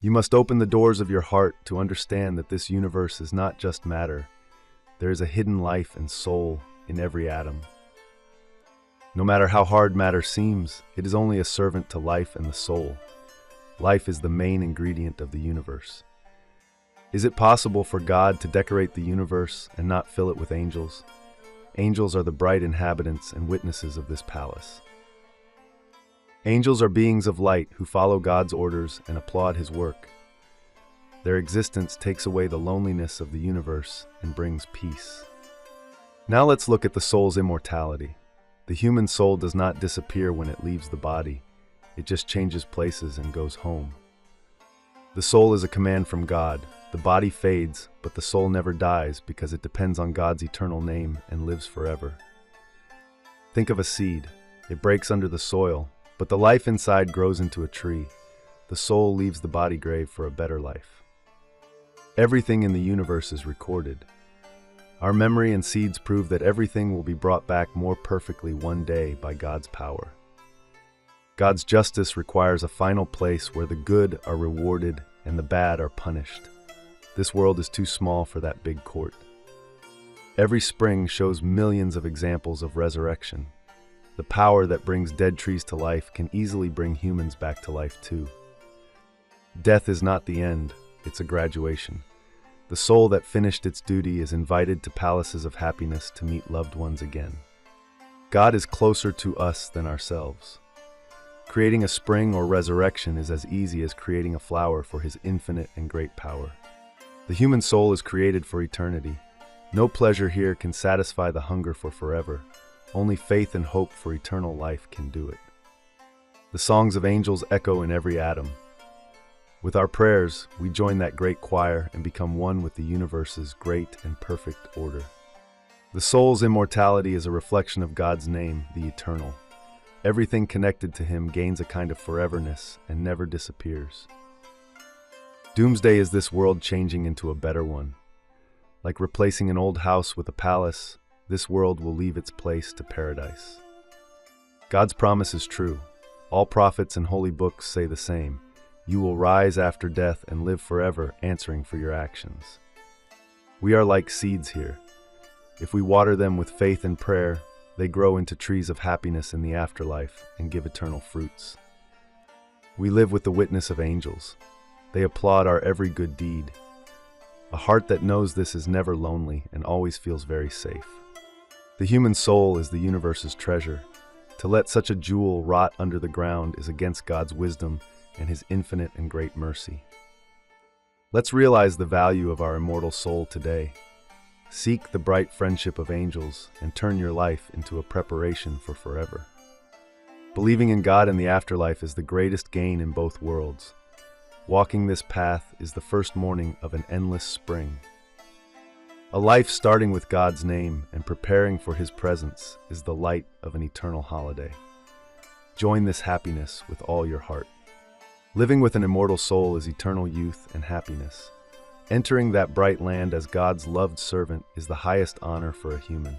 You must open the doors of your heart to understand that this universe is not just matter. There is a hidden life and soul in every atom. No matter how hard matter seems, it is only a servant to life and the soul. Life is the main ingredient of the universe. Is it possible for God to decorate the universe and not fill it with angels? Angels are the bright inhabitants and witnesses of this palace. Angels are beings of light who follow God's orders and applaud His work. Their existence takes away the loneliness of the universe and brings peace. Now let's look at the soul's immortality. The human soul does not disappear when it leaves the body. It just changes places and goes home. The soul is a command from God. The body fades, but the soul never dies because it depends on God's eternal name and lives forever. Think of a seed. It breaks under the soil, but the life inside grows into a tree. The soul leaves the body grave for a better life. Everything in the universe is recorded. Our memory and seeds prove that everything will be brought back more perfectly one day by God's power. God's justice requires a final place where the good are rewarded and the bad are punished. This world is too small for that big court. Every spring shows millions of examples of resurrection. The power that brings dead trees to life can easily bring humans back to life too. Death is not the end, it's a graduation. The soul that finished its duty is invited to palaces of happiness to meet loved ones again. God is closer to us than ourselves. Creating a spring or resurrection is as easy as creating a flower for His infinite and great power. The human soul is created for eternity. No pleasure here can satisfy the hunger for forever. Only faith and hope for eternal life can do it. The songs of angels echo in every atom. With our prayers, we join that great choir and become one with the universe's great and perfect order. The soul's immortality is a reflection of God's name, the Eternal. Everything connected to Him gains a kind of foreverness and never disappears. Doomsday is this world changing into a better one. Like replacing an old house with a palace, this world will leave its place to paradise. God's promise is true. All prophets and holy books say the same. You will rise after death and live forever, answering for your actions. We are like seeds here. If we water them with faith and prayer, they grow into trees of happiness in the afterlife and give eternal fruits. We live with the witness of angels. They applaud our every good deed. A heart that knows this is never lonely and always feels very safe. The human soul is the universe's treasure. To let such a jewel rot under the ground is against God's wisdom and His infinite and great mercy. Let's realize the value of our immortal soul today. Seek the bright friendship of angels and turn your life into a preparation for forever. Believing in God and the afterlife is the greatest gain in both worlds. Walking this path is the first morning of an endless spring. A life starting with God's name and preparing for His presence is the light of an eternal holiday. Join this happiness with all your heart. Living with an immortal soul is eternal youth and happiness. Entering that bright land as God's loved servant is the highest honor for a human.